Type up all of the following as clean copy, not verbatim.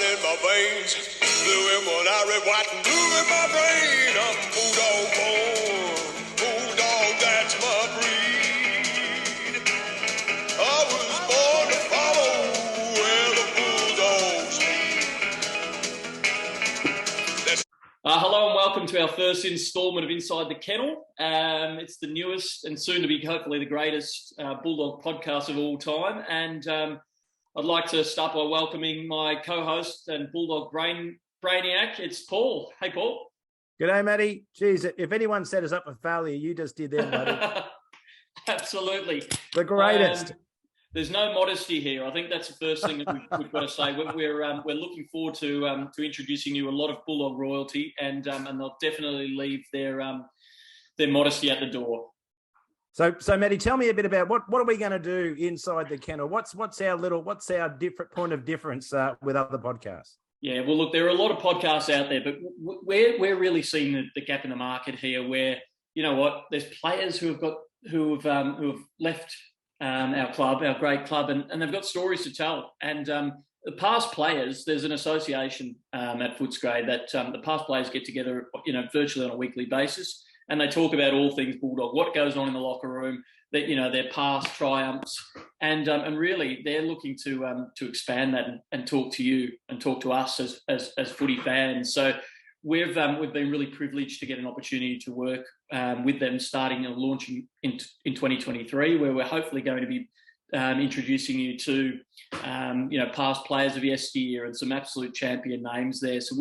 in my veins. Blue and one, I red, white and blue in my brain. I'm Bulldog born. Bulldog, that's my breed. I was born to follow where the Bulldogs lead. Hello and welcome to our first instalment of Inside the Kennel. It's the newest and soon to be hopefully the greatest Bulldog podcast of all time. And I'd like to start by welcoming my co-host and Bulldog brainiac. It's Paul. Hey, Paul. G'day, Mattie. Geez, if anyone set us up for failure, you just did that, buddy. Absolutely. The greatest. There's no modesty here. I think that's the first thing that we've got to say. We're looking forward to introducing you a lot of Bulldog royalty, and they'll definitely leave their modesty at the door. So Mattie, tell me a bit about what are we going to do inside the kennel? What's our different point of difference with other podcasts? Yeah, well, look, there are a lot of podcasts out there, but we're really seeing the gap in the market here. Where you know what, there's players who have left our club, our great club, and they've got stories to tell. And the past players, there's an association at Footscray that the past players get together, virtually on a weekly basis. And they talk about all things Bulldog, what goes on in the locker room, their past triumphs, and really they're looking to expand that and talk to you and talk to us as footy fans. So we've been really privileged to get an opportunity to work with them, starting and launching in 2023, where we're hopefully going to be introducing you to past players of yesteryear and some absolute champion names there. So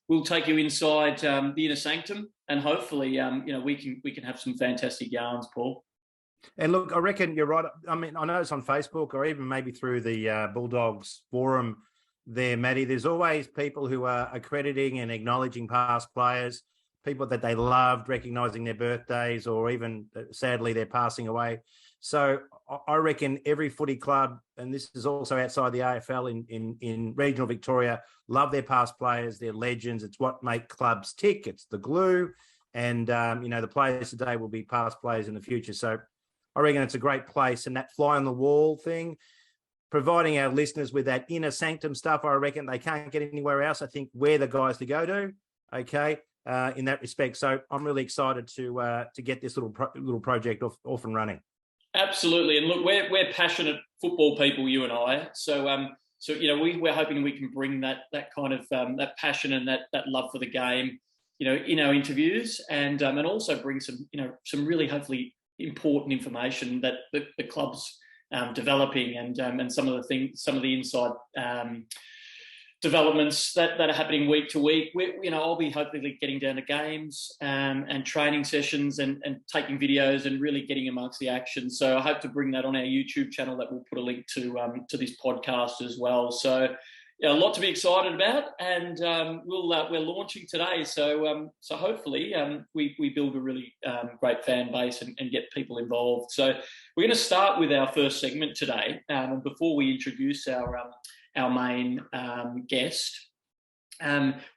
we'll take you inside the inner sanctum, and hopefully, we can have some fantastic yarns, Paul. And look, I reckon you're right. I mean, I know it's on Facebook or even maybe through the Bulldogs forum there, Mattie. There's always people who are accrediting and acknowledging past players, people that they loved, recognising their birthdays, or even sadly they're passing away. So I reckon every footy club, and this is also outside the AFL in regional Victoria, love their past players, their legends. It's what make clubs tick. It's the glue. And, the players today will be past players in the future. So I reckon it's a great place. And that fly on the wall thing, providing our listeners with that inner sanctum stuff, I reckon they can't get anywhere else. I think we're the guys to go to, okay, in that respect. So I'm really excited to get this little project off and running. Absolutely, and look, we're passionate football people, you and I. So we're hoping we can bring that kind of that passion and that love for the game, in our interviews, and also bring some really hopefully important information that the club's developing, and some of the inside developments that are happening week to week. I'll be hopefully getting down to games and training sessions and taking videos and really getting amongst the action. So I hope to bring that on our YouTube channel that we'll put a link to this podcast as well. So a lot to be excited about, and we're launching today. So hopefully we build a really great fan base and get people involved. So we're going to start with our first segment today. And before we introduce our main guest,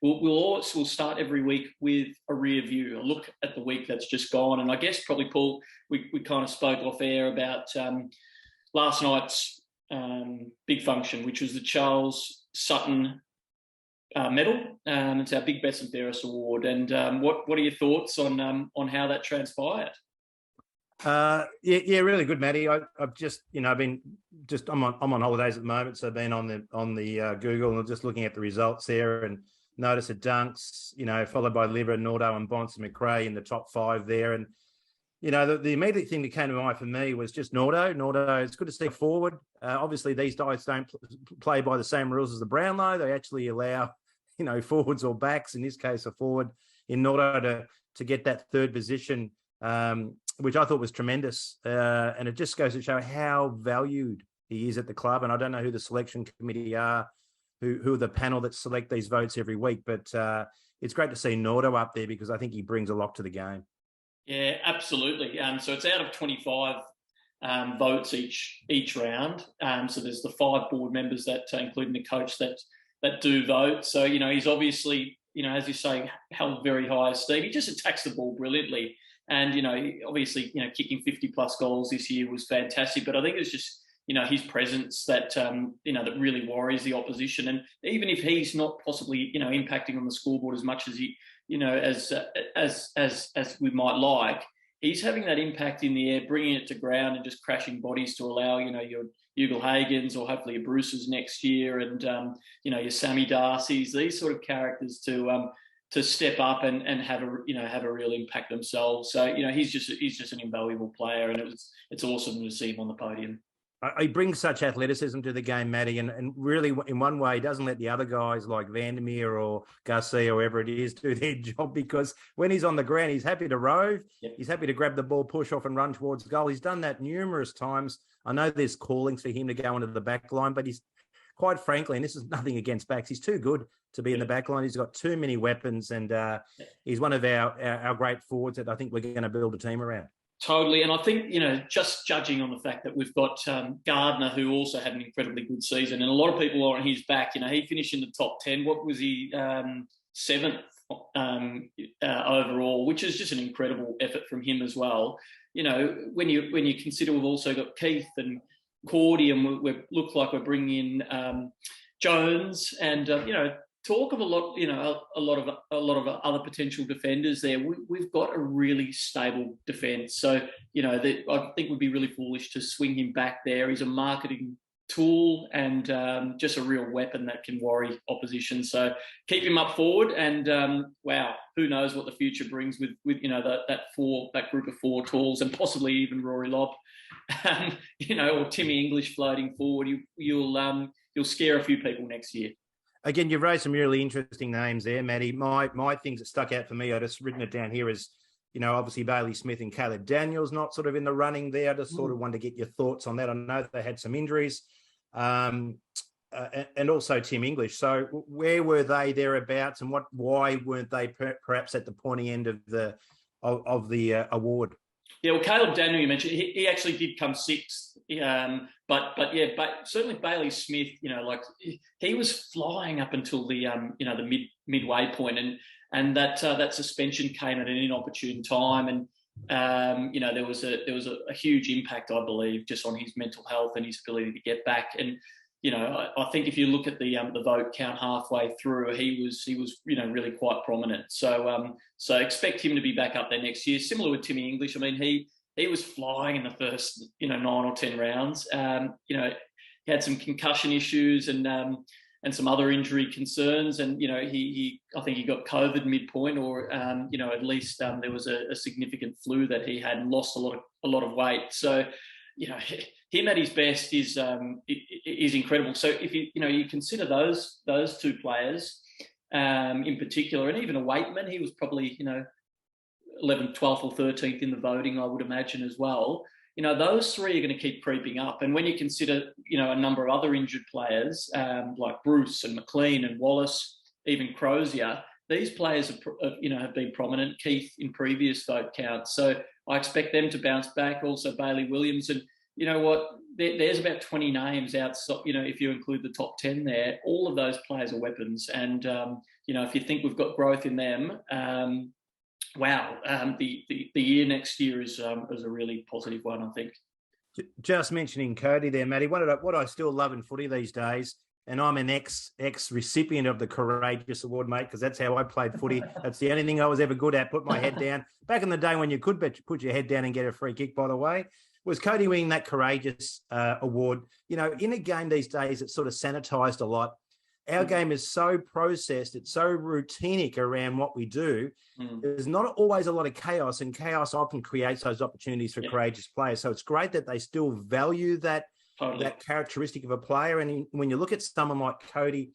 we'll start every week with a rear view, a look at the week that's just gone. And I guess probably, Paul, we kind of spoke off air about last night's big function, which was the Charles Sutton medal. It's our Big Best and Fairest award. And what are your thoughts on how that transpired? Yeah, really good, Mattie. I've just, I'm on holidays at the moment, so I've been on the Google and just looking at the results there, and notice at Dunks, followed by Liver, Nordo, and Bonson McRae in the top 5 there. And the immediate thing that came to mind for me was just Nordo. It's good to see forward. Obviously, these guys don't play by the same rules as the Brownlow. They actually allow, forwards or backs, in this case a forward, in Nordo to get that third position, which I thought was tremendous. And it just goes to show how valued he is at the club. And I don't know who the selection committee are, who are the panel that select these votes every week. But it's great to see Nordo up there, because I think he brings a lot to the game. Yeah, absolutely. So it's out of 25 votes each round. So there's the 5 board members that, including the coach, that do vote. So, he's obviously, as you say, held very high esteem. He just attacks the ball brilliantly. And, obviously, kicking 50 plus goals this year was fantastic. But I think it's just, his presence that that really worries the opposition. And even if he's not possibly impacting on the scoreboard as much as he as we might like, he's having that impact in the air, bringing it to ground and just crashing bodies to allow your Ugle Hagens or hopefully your Bruces next year, and your Sammy Darcy's, these sort of characters to step up and have a real impact themselves. So he's just an invaluable player, and it's awesome to see him on the podium. He brings such athleticism to the game, Matty, and really, in one way, he doesn't let the other guys like Vandermeer or Garcia or whoever it is do their job, because when he's on the ground, he's happy to rove. Yep. He's happy to grab the ball, push off and run towards goal. He's done that numerous times. I know there's callings for him to go into the back line, but he's, quite frankly, and this is nothing against backs, he's too good to be in the back line. He's got too many weapons, and he's one of our great forwards that I think we're going to build a team around. Totally. And I think, just judging on the fact that we've got Gardner, who also had an incredibly good season, and a lot of people are on his back. He finished in the top 10. What was he? 7th overall, which is just an incredible effort from him as well. When you consider we've also got Keith and Cordy, and we look like we're bringing in Jones, and talk of a lot of other potential defenders there. We've got a really stable defence, so I think we'd be really foolish to swing him back there. He's a marketing tool and just a real weapon that can worry opposition. So keep him up forward, and wow, who knows what the future brings with that group of 4 talls, and possibly even Rory Lobb, or Timmy English floating forward. You'll scare a few people next year. Again, you've raised some really interesting names there, Matty. My things that stuck out for me, I just written it down here, is, obviously Bailey Smith and Caleb Daniels not sort of in the running there. I just sort of wanted to get your thoughts on that. I know they had some injuries, and also Tim English. So where were they thereabouts, and why weren't they perhaps at the pointy end of the award? Yeah, well, Caleb Daniel, you mentioned, he actually did come 6th. But certainly Bailey Smith, he was flying up until the midway point, and that suspension came at an inopportune time, and there was a huge impact, I believe, just on his mental health and his ability to get back. And I think if you look at the vote count halfway through, he was really quite prominent. So expect him to be back up there next year. Similar with Timmy English. I mean, he was flying in the first 9 or 10 rounds. He had some concussion issues and some other injury concerns, and I think he got COVID midpoint, or at least there was a significant flu that he had, and lost a lot of weight. So him at his best is incredible. So if you consider those 2 players in particular, and even a Waitman, he was probably 11th, 12th or 13th in the voting, I would imagine as well. Those 3 are going to keep creeping up. And when you consider, a number of other injured players like Bruce and McLean and Wallace, even Crozier, these players have been prominent. Keith in previous vote counts. So I expect them to bounce back. Also Bailey Williams, and you know what? There's about 20 names outside. If you include the top 10 there, all of those players are weapons. And if you think we've got growth in them, wow, the year next year is a really positive one, I think. Just mentioning Cody there, Matty, what I still love in footy these days, and I'm an ex-recipient of the Courageous Award, mate, because that's how I played footy. That's the only thing I was ever good at, put my head down. Back in the day when you could put your head down and get a free kick, by the way, was Cody winning that Courageous Award. In a game these days, it's sort of sanitised a lot. Our game is so processed, it's so routinic around what we do. There's not always a lot of chaos, and chaos often creates those opportunities for courageous players. So it's great that they still value that characteristic of a player. And when you look at someone like Cody,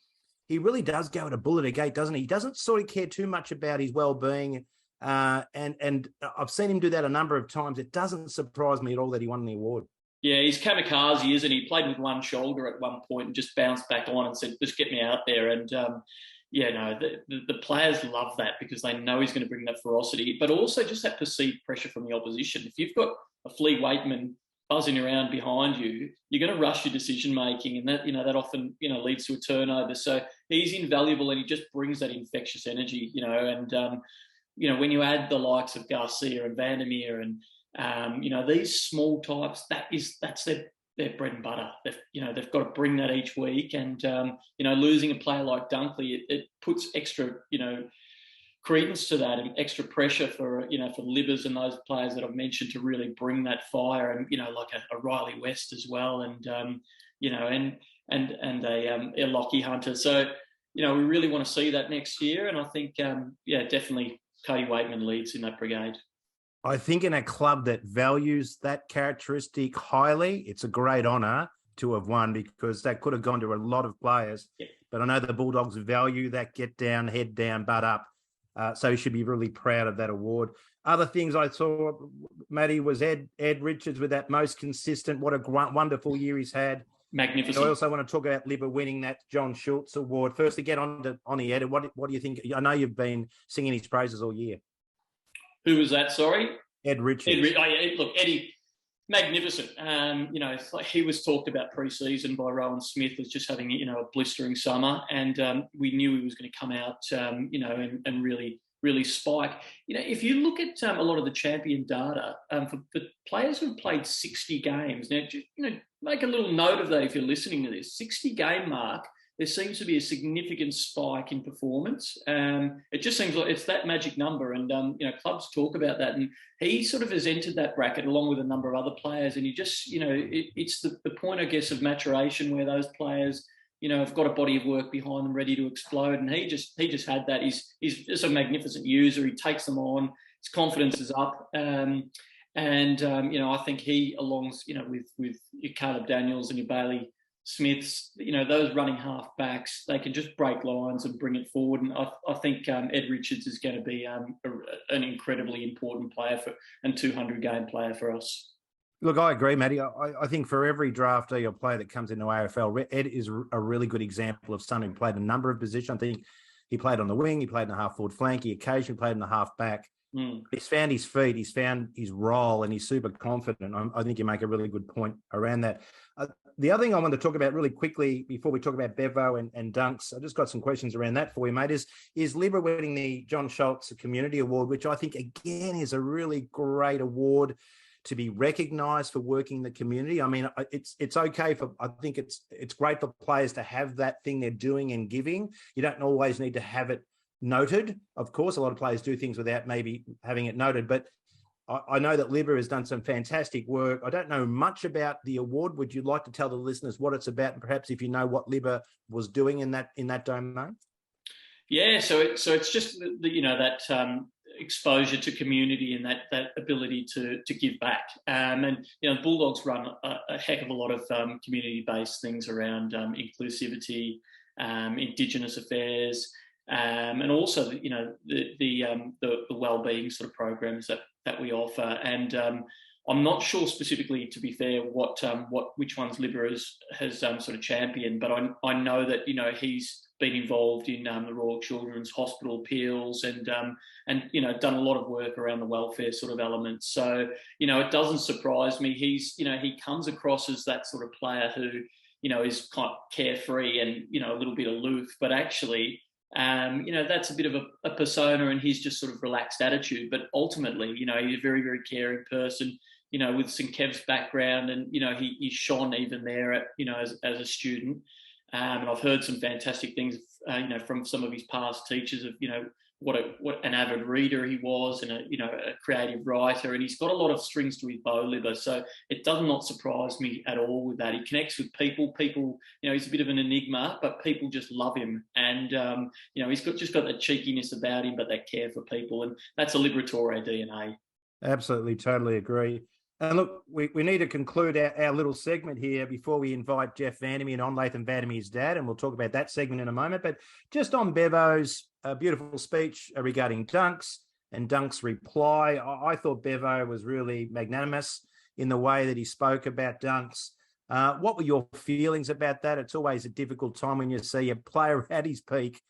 he really does go at a bullet a gate, doesn't he? He doesn't sort of care too much about his well-being. And I've seen him do that a number of times. It doesn't surprise me at all that he won the award. Yeah, he's kamikaze, isn't he? He played with one shoulder at one point and just bounced back on and said, just get me out there. And, the players love that because they know he's going to bring that ferocity, but also just that perceived pressure from the opposition. If you've got a Flea Waitman buzzing around behind you, you're going to rush your decision-making, and that often, leads to a turnover. So he's invaluable, and he just brings that infectious energy, and, when you add the likes of Garcia and Vandermeer and, these small types, that's their their bread and butter. They've got to bring that each week, and losing a player like Dunkley, it puts extra credence to that and extra pressure for Libbers and those players that I've mentioned to really bring that fire, and like a Riley West as well, and a Lockie Hunter. So we really want to see that next year, and I think definitely Cody Waitman leads in that brigade. I think in a club that values that characteristic highly, it's a great honour to have won, because that could have gone to a lot of players. Yeah. But I know the Bulldogs value that get down, head down, butt up. So he should be really proud of that award. Other things I saw, Matty, was Ed Richards with that most consistent. What a wonderful year he's had. Magnificent. I also want to talk about Libba winning that John Schultz Award. First, to get on the Ed, what do you think? I know you've been singing his praises all year. Who was that? Sorry? Ed Richards. Look, Eddie, magnificent. It's like he was talked about pre-season by Rowan Smith as just having, a blistering summer, and we knew he was going to come out, and really, really spike. If you look at a lot of the champion data for players who have played 60 games, now, make a little note of that if you're listening to this. 60-game mark, there seems to be a significant spike in performance. It just seems like it's that magic number, and clubs talk about that. And he sort of has entered that bracket along with a number of other players. And you just, it's the point, I guess, of maturation where those players, have got a body of work behind them ready to explode. And he just had that. He's just a magnificent user. He takes them on. His confidence is up. I think he, along with your Caleb Daniels and your Bailey Smiths, those running half backs, they can just break lines and bring it forward. And I think Ed Richards is going to be an incredibly important player and 200-game player for us. Look, I agree, Matty. I think for every draftee or player that comes into AFL, Ed is a really good example of someone who played a number of positions. I think he played on the wing, he played in the half-forward flank, he occasionally played in the half-back. He's found his feet, he's found his role, and he's super confident. I think you make a really good point around that. The other thing I want to talk about really quickly before we talk about Bevo and Dunks, I just got some questions around that for you, mate, is Libba winning the John Schultz Community Award, which I think, again, is a really great award to be recognised for working in the community. I mean, it's okay I think it's great for players to have that thing they're doing and giving. You don't always need to have it noted. Of course, a lot of players do things without maybe having it noted, but I know that Libba has done some fantastic work. I don't know much about the award. Would you like to tell the listeners what it's about, and perhaps if you know what Libba was doing in that domain? Yeah, so it's just that exposure to community and that ability to give back. Bulldogs run a heck of a lot of community-based things around inclusivity, Indigenous affairs, and also the well-being sort of programs that we offer. And I'm not sure specifically, to be fair, which ones Libba has sort of championed, but I know that he's been involved in the Royal Children's Hospital appeals and done a lot of work around the welfare sort of elements. So it doesn't surprise me. He comes across as that sort of player who is kind of carefree and a little bit aloof, but actually that's a bit of a persona, and he's just sort of relaxed attitude. But ultimately, he's a very, very caring person, with St. Kev's background, and, he shone even there as a student. And I've heard some fantastic things, from some of his past teachers of, what an avid reader he was, and a creative writer, and he's got a lot of strings to his bow, Libba. So it does not surprise me at all with that. He connects with people. People, he's a bit of an enigma, but people just love him, and he's just got that cheekiness about him, but that care for people, and that's a Liberatore DNA. Absolutely, totally agree. And look, we need to conclude our little segment here before we invite Jeff Vandermeer on, Laitham Vandermeer's dad, and we'll talk about that segment in a moment. But just on Bevo's beautiful speech regarding Dunks and Dunks' reply, I thought Bevo was really magnanimous in the way that he spoke about Dunks. What were your feelings about that? It's always a difficult time when you see a player at his peak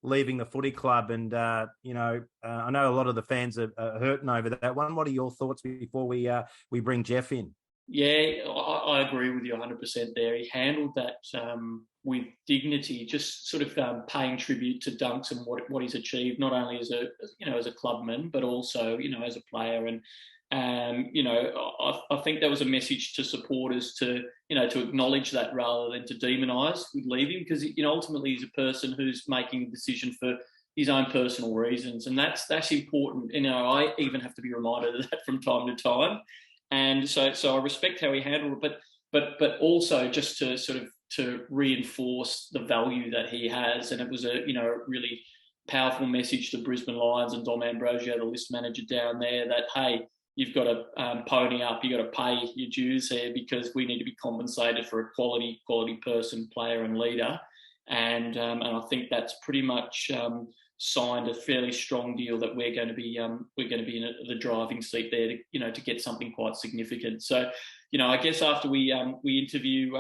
leaving the footy club, and I know a lot of the fans are hurting over that one. What are your thoughts before we bring Jeff in? Yeah, I agree with you 100% there. He handled that with dignity, just sort of paying tribute to Dunks and what he's achieved, not only as a clubman, but also as a player. And I think that was a message to supporters to acknowledge that rather than to demonise with leaving, because ultimately he's a person who's making a decision for his own personal reasons, and that's important. I even have to be reminded of that from time to time, and so I respect how he handled it, but also just to sort of to reinforce the value that he has, and it was a really powerful message to Brisbane Lions and Dom Ambrosio, the list manager down there, that hey, you've got to pony up, you've got to pay your dues here, because we need to be compensated for a quality person, player, and leader, and I think that's pretty much signed a fairly strong deal that we're going to be in the driving seat there to get something quite significant. So, I guess after we interview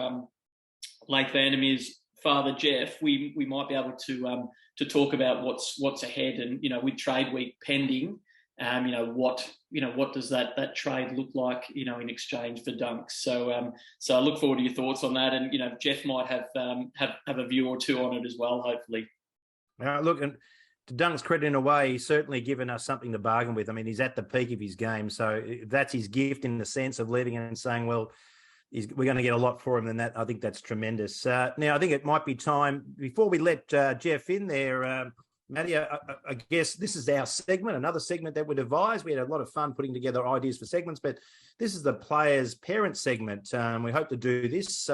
Laitham Vandermeer's father Jeff, we might be able to talk about what's ahead, and with trade week pending, what does that trade look like in exchange for Dunks. So I look forward to your thoughts on that, and Jeff might have a view or two on it as well, hopefully. Look, and to Dunk's credit, in a way, he's certainly given us something to bargain with. I mean, he's at the peak of his game, so that's his gift in the sense of leading and saying, well, we're going to get a lot for him, and that I think that's tremendous. Now, I think it might be time, before we let Jeff in there, Mattie, I guess this is our segment, another segment that we devised. We had a lot of fun putting together ideas for segments, but this is the Players' Parents segment. We hope to do this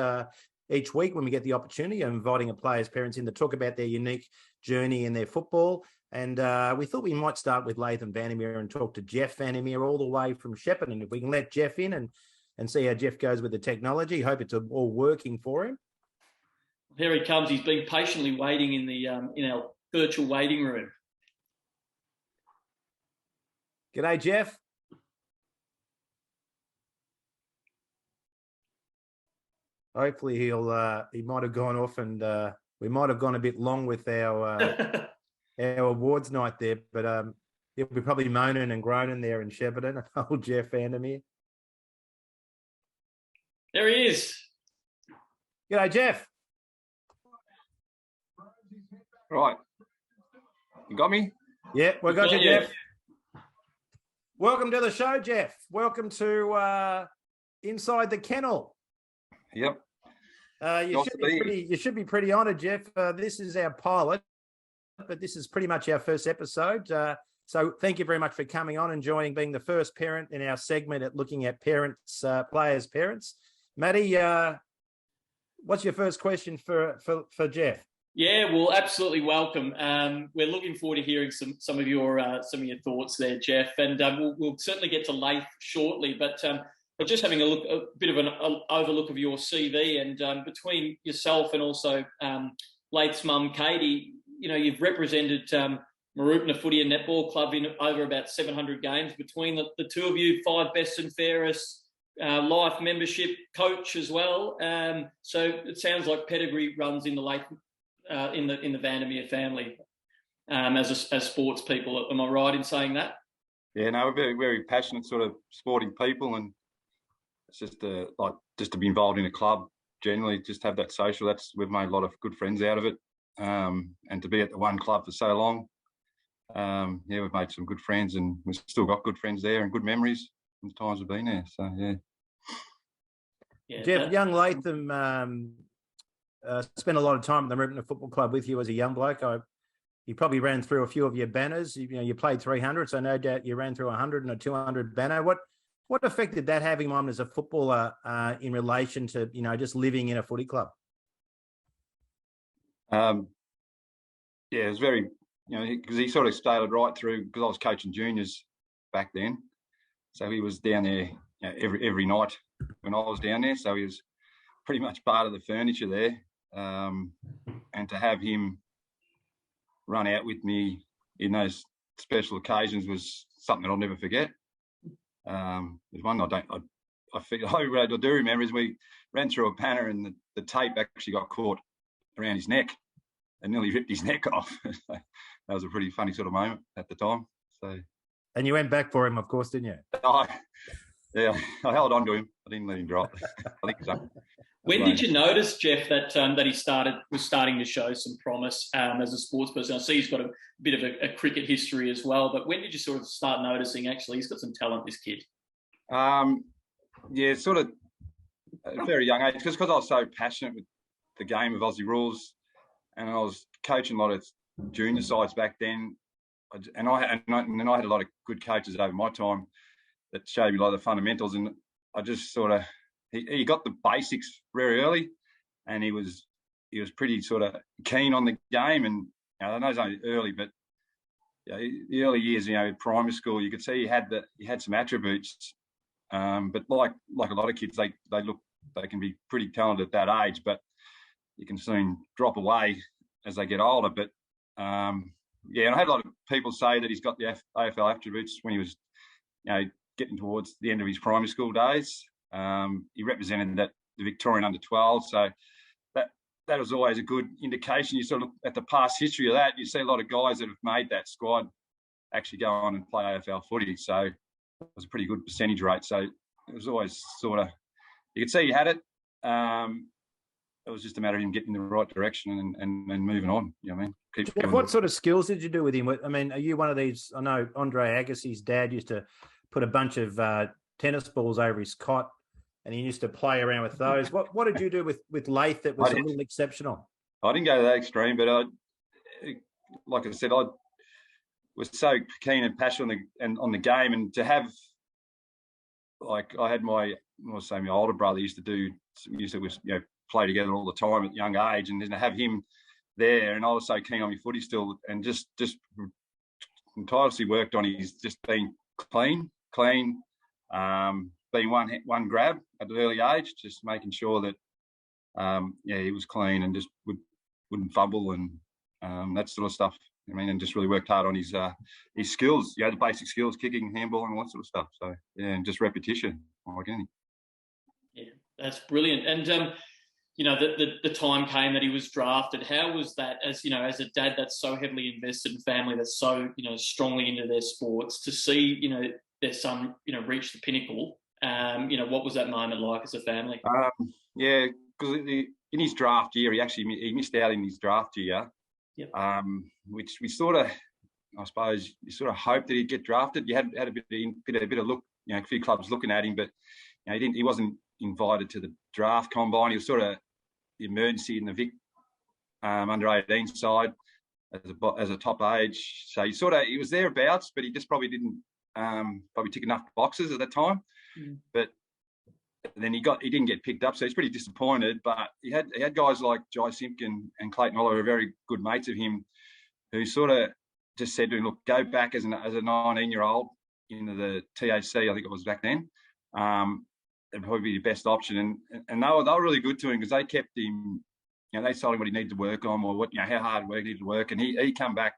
each week when we get the opportunity of inviting a player's parents in to talk about their unique journey in their football. And we thought we might start with Laitham Vandermeer and talk to Jeff Vandermeer all the way from Shepparton. If we can let Jeff in and see how Jeff goes with the technology. Hope it's all working for him. Here he comes. He's been patiently waiting in our virtual waiting room. G'day, Jeff. Hopefully he might have gone off, and we might have gone a bit long with our our awards night there, but he'll be probably moaning and groaning there in Shepparton. Old Jeff Vandermeer. There he is. G'day, Jeff. Right. You got me? Yeah, we got you, Jeff. Welcome to the show, Jeff. Welcome to Inside the Kennel. Yep. You should be pretty honoured, Jeff. This is our pilot, but this is pretty much our first episode. So thank you very much for coming on and joining, being the first parent in our segment at looking at parents, players' parents. Mattie, what's your first question for Jeff? Yeah, well, absolutely welcome. We're looking forward to hearing some of your thoughts there, Jeff, and we'll certainly get to Laith shortly. But just having a bit of an overlook of your CV, and between yourself and also Laith's mum, Katie, you've represented Mooroopna Footy and Netball Club in over about 700 games. Between the two of you, 5 best and fairest. Life membership coach as well. So it sounds like pedigree runs in the Laitham, in the Vandermeer family as sports people. Am I right in saying that? Yeah, no, we're very, very passionate sort of sporting people, and it's just to be involved in a club generally, just have that social. We've made a lot of good friends out of it, and to be at the one club for so long, we've made some good friends, and we've still got good friends there and good memories from the times we've been there. So yeah. Jeff, young Laitham spent a lot of time at the Mooroopna Football Club with you as a young bloke. You probably ran through a few of your banners. You played 300, so no doubt you ran through 100 and a 200 banner. What effect did that have on as a footballer in relation to just living in a footy club? It was very because he sort of started right through, because I was coaching juniors back then, so he was down there every night when I was down there. So he was pretty much part of the furniture there, and to have him run out with me in those special occasions was something I'll never forget. There's one I do remember is we ran through a banner and the tape actually got caught around his neck and nearly ripped his neck off. That was a pretty funny sort of moment at the time. So, and you went back for him, of course, didn't you? I held on to him. I didn't let him drop. I think so. When did you notice, Jeff, that he was starting to show some promise as a sports person? I see he's got a bit of a cricket history as well, but when did you sort of start noticing, actually, he's got some talent, this kid? Yeah, sort of at a very young age, because I was so passionate with the game of Aussie rules, and I was coaching a lot of junior sides back then, and I had a lot of good coaches over my time that showed me a lot of the fundamentals, and I just sort of he got the basics very early, and he was pretty sort of keen on the game, and I know it's only early, but the early years, primary school, you could see he had some attributes, but like a lot of kids, they can be pretty talented at that age, but you can soon drop away as they get older. But and I had a lot of people say that he's got the AFL attributes when he was, getting towards the end of his primary school days. He represented the Victorian under-12, so that was always a good indication. You sort of look at the past history of that, you see a lot of guys that have made that squad actually go on and play AFL footy. So it was a pretty good percentage rate. So it was always sort of, you could see he had it. It was just a matter of him getting in the right direction and moving on. You know what I mean? Jeff, what sort of skills did you do with him? I mean, are you one of these? I know Andre Agassi's dad used to put a bunch of tennis balls over his cot, and he used to play around with those. What did you do with Laith that was a little exceptional? I didn't go to that extreme, but like I said, I was so keen and passionate on the game, and to have, like, I had my older brother used to play together all the time at a young age, and then to have him there, and I was so keen on my footy still, and just tirelessly worked on his just being clean, being one grab at an early age, just making sure that he was clean and just wouldn't fumble and that sort of stuff. I mean, and just really worked hard on his skills, the basic skills, kicking, handballing, all that sort of stuff. So and just repetition, like anything. Yeah, that's brilliant. And the time came that he was drafted. How was that, as a dad that's so heavily invested in family, that's so strongly into their sports, to see their son reach the pinnacle? What was that moment like as a family? Because in his draft year, he missed out in his draft year. Yep. Which we sort of, I suppose, you sort of hoped that he'd get drafted. You had a bit of look, a few clubs looking at him, but he wasn't invited to the draft combine. He was sort of the emergency in the Vic under 18 side as a top age. So he was thereabouts, but he just probably didn't tick enough boxes at that time. Mm. But then he didn't get picked up, so he's pretty disappointed. But he had guys like Jai Simpkin and Clayton Oliver, very good mates of him, who sort of just said to him, "Look, go back as a 19-year-old into the TAC, I think it was back then. It'd probably be your best option." And they were really good to him, because they kept him. They told him what he needed to work on, or how hard work he needed to work, and he come back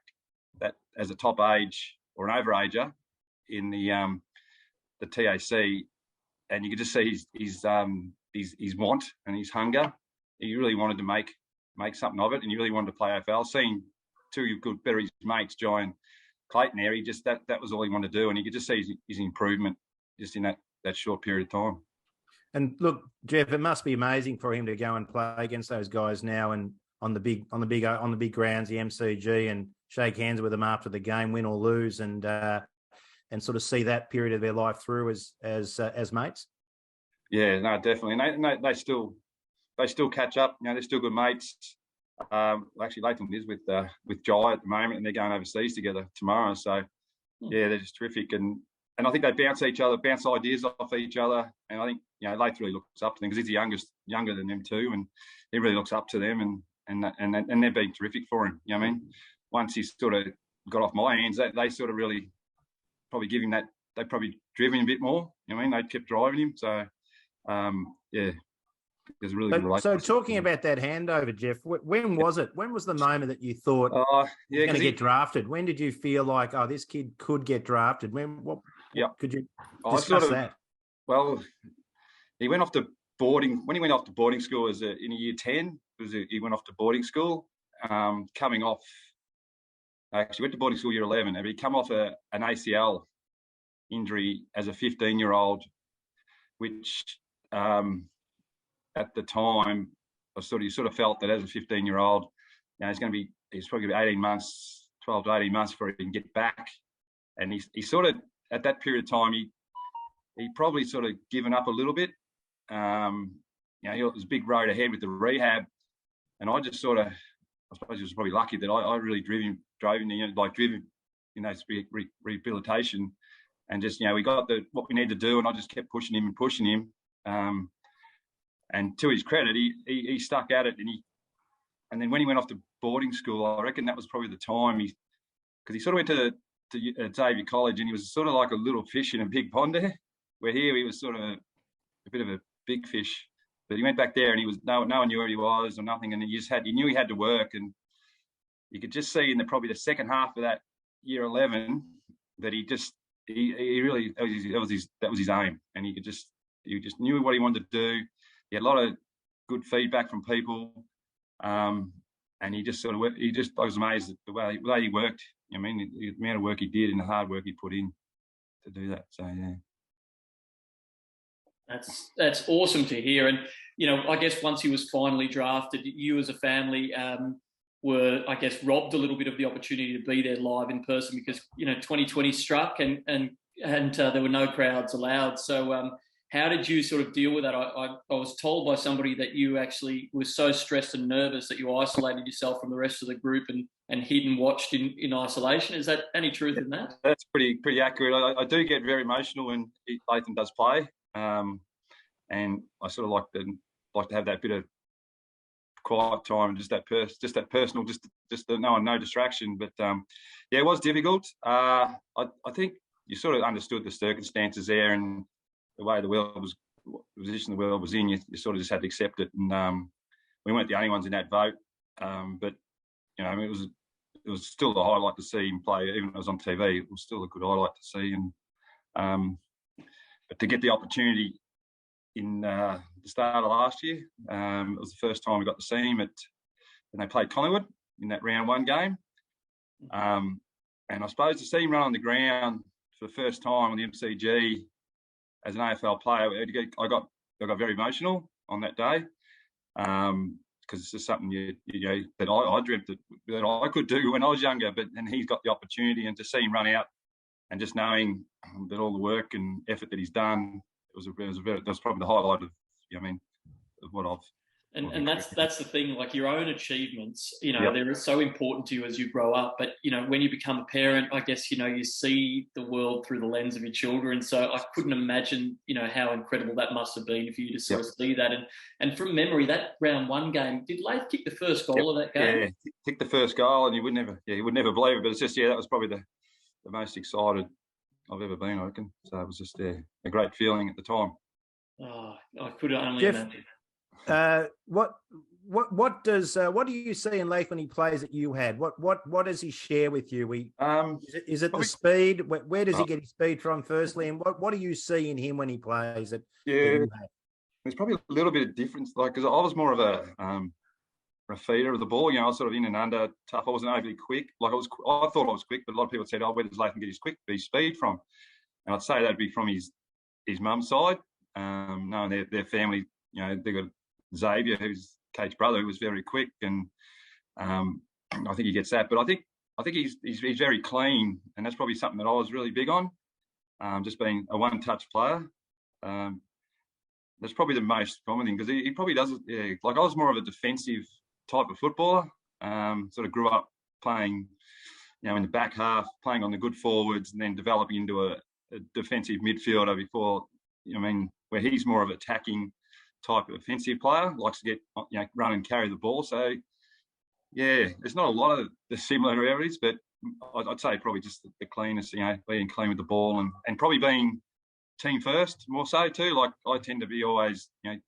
that as a top age or an overager in the TAC. And you could just see his want and his hunger. He really wanted to make something of it, and he really wanted to play AFL. Seeing two good better his mates, Jai and Clayton there, he just that was all he wanted to do, and you could just see his improvement just in that short period of time. And look, Jeff, it must be amazing for him to go and play against those guys now, and on the big grounds, the MCG, and shake hands with them after the game, win or lose, and sort of see that period of their life through as mates. Yeah, no, definitely. And they still catch up. They're still good mates. Actually, Laitham is with Jai at the moment, and they're going overseas together tomorrow. So they're just terrific. And I think they bounce ideas off each other. And I think Laith really looks up to them, because he's the younger than them too, and he really looks up to them. And they're being terrific for him. I mean, once he's sort of got off my hands, they sort of really probably give him that. They probably driven him a bit more. They kept driving him. So, there's a really good relationship. So talking about that handover, Jeff, when was it? When was the moment that you thought he's going to get drafted? When did you feel like, this kid could get drafted? Could you discuss that? Well, he went off to boarding. When he went off to boarding school in year 10, he went off to boarding school, coming off. Actually went to boarding school year 11, and he come off an ACL injury as a 15-year-old, which at the time you sort of felt that as a 15-year-old, he's probably 18 months, 12 to 18 months before he can get back. And he sort of, at that period of time, he probably sort of given up a little bit. He was a big road ahead with the rehab, and I just sort of, I suppose he was probably lucky that I really drove him, rehabilitation, and just we got what we need to do, and I just kept pushing him. And to his credit, he stuck at it, and then when he went off to boarding school, I reckon that was probably the time because he sort of went to Xavier College, and he was sort of like a little fish in a big pond there, where here he was sort of a bit of a big fish. But he went back there, and he was no one knew where he was or nothing, and he knew he had to work, and you could just see in probably the second half of that year 11 that he really that was his aim, and he just knew what he wanted to do. He had a lot of good feedback from people, and he just I was amazed at the way he worked. I mean, the amount of work he did and the hard work he put in to do that. So yeah. That's awesome to hear. And, I guess once he was finally drafted, you as a family were, I guess, robbed a little bit of the opportunity to be there live in person because, 2020 struck and there were no crowds allowed. So how did you sort of deal with that? I was told by somebody that you actually were so stressed and nervous that you isolated yourself from the rest of the group and hid and watched in isolation. Is that any truth in that? That's pretty accurate. I do get very emotional when Laitham does play. And I sort of like to have that bit of quiet time and just that personal, just no distraction. But it was difficult. I think you sort of understood the circumstances there and the way the position the world was in. You sort of just had to accept it. And we weren't the only ones in that vote. But it was still a highlight to see him play, even if it was on TV. It was still a good highlight to see. And but to get the opportunity in the start of last year, it was the first time we got to see him when they played Collingwood in that round 1 game. And I suppose to see him run on the ground for the first time on the MCG as an AFL player, I got very emotional on that day because it's just something that I dreamt that I could do when I was younger. But then he's got the opportunity, and to see him run out and just knowing that all the work and effort that he's done, that was probably the highlight of what I've. And that's the thing, like your own achievements, they're so important to you as you grow up. But, when you become a parent, I guess, you see the world through the lens of your children. So I couldn't imagine, how incredible that must have been for you to sort of see that. And from memory, that round 1 game, did Laith kick the first goal of that game? Yeah, kicked the first goal, and you would never believe it. But it's just, that was probably the most excited I've ever been, I reckon. So it was just a great feeling at the time. Oh, I could only imagine. What do you see in Laith when he plays that you had? What does he share with you? Is it the speed? Where does he get his speed from? Firstly, and what do you see in him when he plays? There's probably a little bit of difference, because I was more of a feeder of the ball. I was sort of in and under, tough. I wasn't overly quick. I thought I was quick, but a lot of people said, "Oh, where does Laitham get his speed from?" And I'd say that'd be from his mum's side. Knowing their family, they got Xavier, who's Kate's brother, who was very quick, and I think he gets that. But I think he's very clean, and that's probably something that I was really big on. Just being a one-touch player. That's probably the most common thing, because he probably does it. Yeah, I was more of a defensive type of footballer. Sort of grew up playing, in the back half, playing on the good forwards, and then developing into a defensive midfielder before. Where he's more of an attacking type of offensive player, likes to get run and carry the ball. So there's not a lot of the similarities, but I'd say probably just the cleanness, being clean with the ball and probably being team first more so too. I tend to be always, he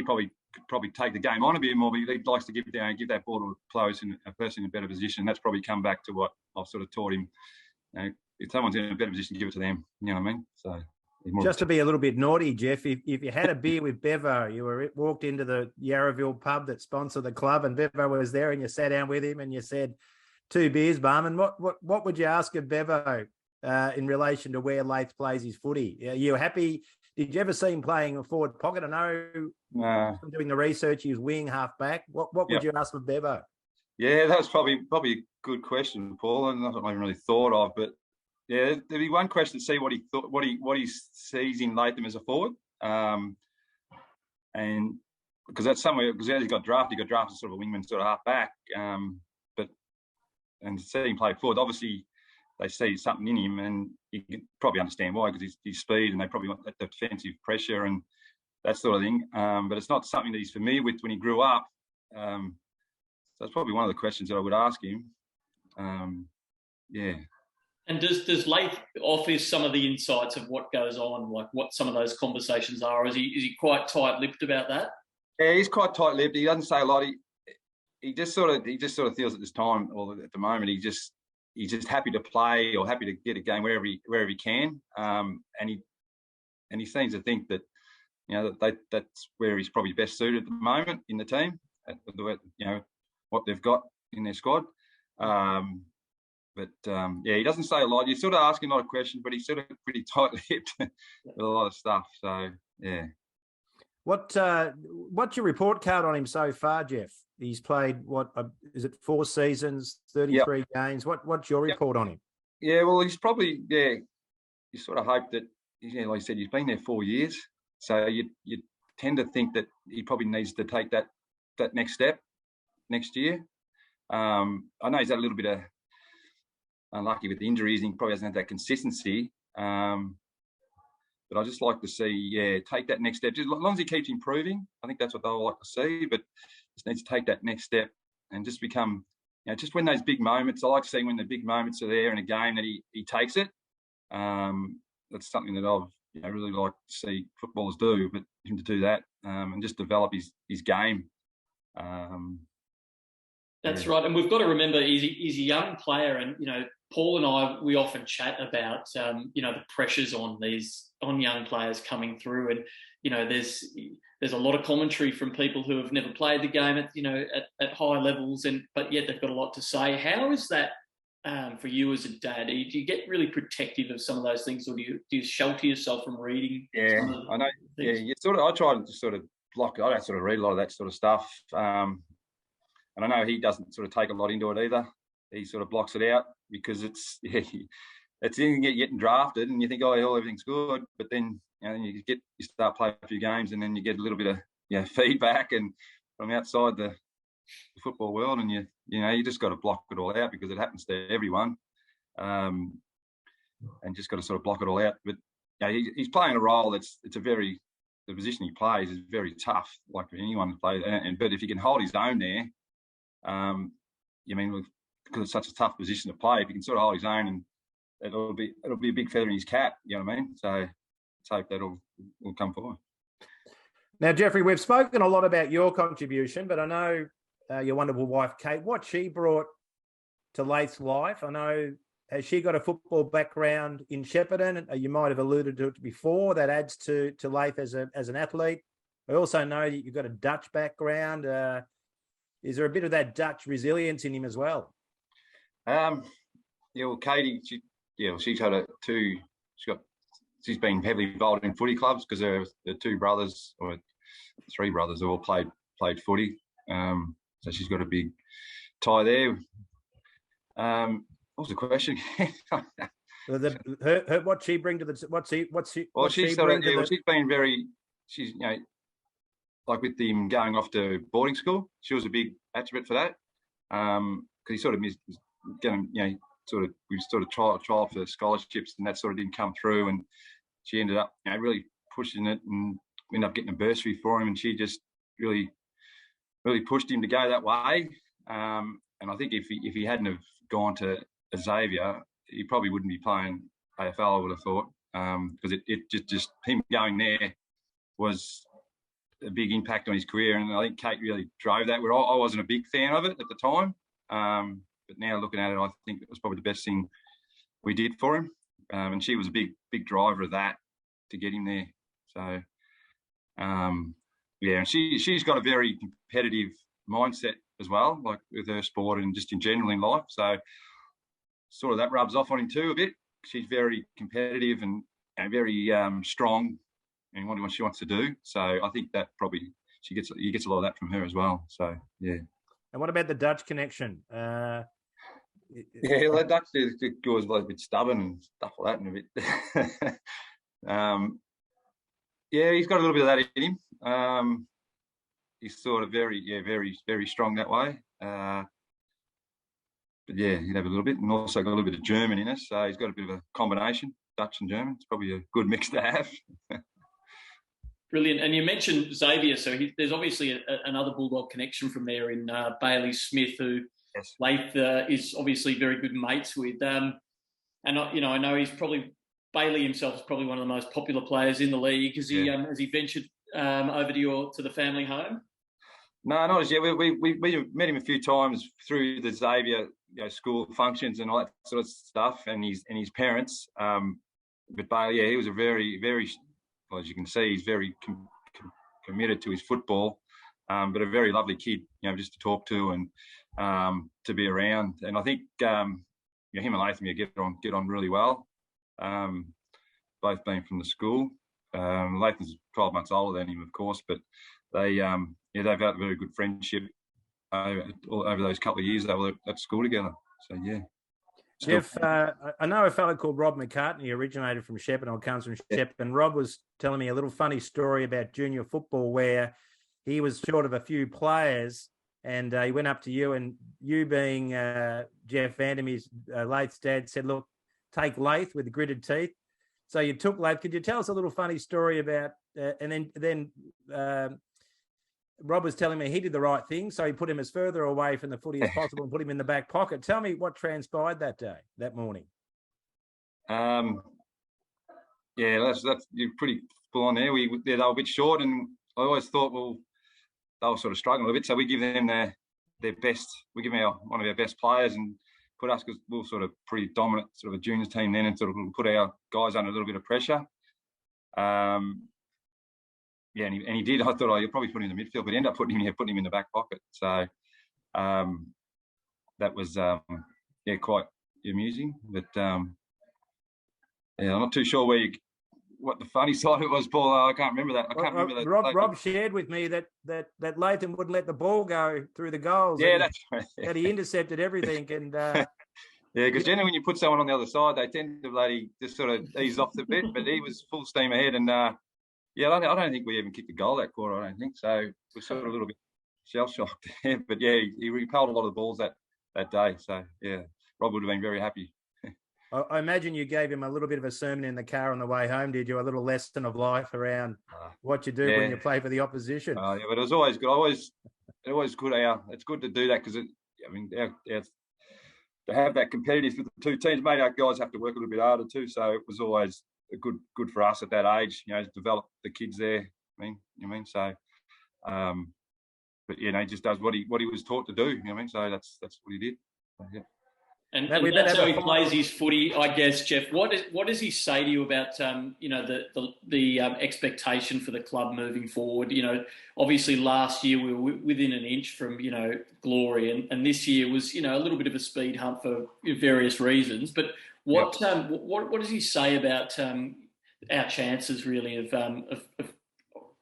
probably could probably take the game on a bit more, but he likes to give that ball to a person in a better position. That's probably come back to what I've sort of taught him. If someone's in a better position, give it to them. You know what I mean? So. Just to be a little bit naughty, Jeff, if you had a beer with Bevo, you walked into the Yarraville pub that sponsored the club, and Bevo was there, and you sat down with him and you said, 2 beers, barman. What would you ask of Bevo in relation to where Laith plays his footy? Are you happy? Did you ever see him playing a forward pocket? I know from doing the research, he was wing, half back. What would you ask of Bevo? Yeah, that was probably a good question, Paul, and not even really thought of, but Yeah, there'd be one question to see what he thought, what he sees in Laitham as a forward, and because that's somewhere, because as he got drafted as sort of a wingman, sort of half back, but to see him play forward, obviously they see something in him, and you can probably understand why, because his speed, and they probably want that defensive pressure and that sort of thing. But it's not something that he's familiar with when he grew up. So that's probably one of the questions that I would ask him. Yeah. And does Laith offer some of the insights of what goes on, like what some of those conversations are? Or is he quite tight-lipped about that? Yeah, he's quite tight-lipped. He doesn't say a lot. He just sort of feels at this time, or at the moment, he's just happy to play or happy to get a game wherever he can. And he seems to think that, you know, that's where he's probably best suited at the moment in the team. You know, what they've got in their squad. But yeah, he doesn't say a lot. You're sort of asking a lot of questions, but he's sort of pretty tight-lipped with a lot of stuff. So yeah. What's your report card on him so far, Jeff? He's played is it 4 seasons, 33 games? What's your report on him? Yeah, well, he's probably You sort of hope that, like I said, he's been there 4 years, so you tend to think that he probably needs to take that next step next year. I know he's had a little bit of unlucky with the injuries, and he probably hasn't had that consistency. But I just like to see, take that next step. Just as long as he keeps improving, I think that's what they'll like to see. But just needs to take that next step and just become, just when those big moments, I like to see when the big moments are there in a game that he takes it. That's something that I've really like to see footballers do, but him to do that and just develop his game. That's right, and we've got to remember he's a young player, and Paul and I, we often chat about the pressures on young players coming through, and there's a lot of commentary from people who have never played the game at high levels, but yet they've got a lot to say. How is that for you as a dad? Do you get really protective of some of those things, or do you shelter yourself from reading? Yeah, I know. Things? Yeah, I try to sort of block it. I don't sort of read a lot of that sort of stuff. And I know he doesn't sort of take a lot into it either. He sort of blocks it out because it's in getting drafted, and you think, oh, everything's good, but then you start playing a few games, and then you get a little bit of feedback and from outside the football world, and you just got to block it all out because it happens to everyone, and just got to sort of block it all out. But he's playing a role the position he plays is very tough, like for anyone to play. But if he can hold his own there. Because it's such a tough position to play, if he can sort of hold his own, and it'll be a big feather in his cap, you know what I mean? So let's hope that will come forward. Now, Jeffrey, we've spoken a lot about your contribution, but I know your wonderful wife, Kate, what she brought to Laith's life. I know, has she got a football background in Shepparton? You might have alluded to it before. That adds to Laith as an athlete. I also know that you've got a Dutch background. Is there a bit of that Dutch resilience in him as well? Well, Katie, she's had she's been heavily involved in footy clubs because the 2 brothers or 3 brothers have all played footy. So she's got a big tie there. What was the question? What she bring to the she's been very, like with him going off to boarding school, she was a big attribute for that. Because he sort of missed getting, we sort of trial for scholarships, and that sort of didn't come through. And she ended up, really pushing it, and ended up getting a bursary for him. And she just really, really pushed him to go that way. And I think if he hadn't have gone to Xavier, he probably wouldn't be playing AFL, I would have thought, because it just him going there was a big impact on his career, and I think Kate really drove that. Where I wasn't a big fan of it at the time, but now looking at it, I think it was probably the best thing we did for him. And she was a big driver of that to get him there. So, and she's got a very competitive mindset as well, like with her sport and just in general in life. So, sort of that rubs off on him too a bit. She's very competitive and very strong in what she wants to do. So I think that probably he gets a lot of that from her as well. So yeah. And what about the Dutch connection? Yeah, like Dutch was a bit stubborn and stuff like that, and a bit. Yeah, he's got a little bit of that in him. He's sort of very strong that way. But yeah, he'd have a little bit, and also got a little bit of German in us. So he's got a bit of a combination, Dutch and German. It's probably a good mix to have. Brilliant. And you mentioned Xavier, so there's obviously another Bulldog connection from there in Bailey Smith, who Yes. Laith is obviously very good mates with. And I know he's probably Bailey himself is probably one of the most popular players in the league. Has he ventured over to the family home? No, not as yet. We met him a few times through the Xavier school functions and all that sort of stuff, and his parents. But Bailey, yeah, he was a very, well, as you can see, he's very committed to his football, but a very lovely kid, just to talk to and to be around. And I think him and Laitham get on really well. Both being from the school. Latham's 12 months older than him, of course, but they've had a very good friendship over those couple of years they were at school together. So yeah. Jeff, I know a fellow called Rob McCartney originated from Shepparton, or comes from Shepparton. Rob was telling me a little funny story about junior football where he was short of a few players, and he went up to you, and you being Jeff Vandermeer's Laith's dad said, "Look, take Laith with gritted teeth." So you took Laith. Could you tell us a little funny story about? And then Rob was telling me he did the right thing, so he put him as further away from the footy as possible and put him in the back pocket. Tell me what transpired that morning. Yeah, that's you're pretty full on there. They were a bit short, and I always thought, well, they were sort of struggling a bit, so we give them their best. We give them one of our best players and put us, because we were sort of pretty dominant, sort of a juniors team then, and sort of put our guys under a little bit of pressure. Yeah, and he did. I thought, you'll probably put him in the midfield, but ended up putting him in the back pocket. So that was quite amusing. But I'm not too sure what the funny side of it was, Paul. I can't remember that. I can't remember that. Rob shared with me that Laitham wouldn't let the ball go through the goals. Yeah, that's right. That he intercepted everything, and yeah, because generally when you put someone on the other side, they tend to bloody just sort of ease off a bit. But he was full steam ahead, and yeah, I don't think we even kicked a goal that quarter. I don't think so. We're sort of a little bit shell shocked there, but yeah, he repelled a lot of the balls that day. So yeah, Rob would have been very happy. I imagine you gave him a little bit of a sermon in the car on the way home, did you? A little lesson of life around what you do when you play for the opposition. Yeah, but it was always good. It's good. It's good to do that, because to have that competitiveness with the two teams made our guys have to work a little bit harder too. So it was always good for us at that age, to develop the kids there. So, but he just does what he was taught to do. So that's what he did. So, yeah. And that's how he plays his footy, I guess, Jeff. What does he say to you about the expectation for the club moving forward? Obviously last year we were within an inch from glory, and this year was a little bit of a speed hump for various reasons. But what does he say about our chances really of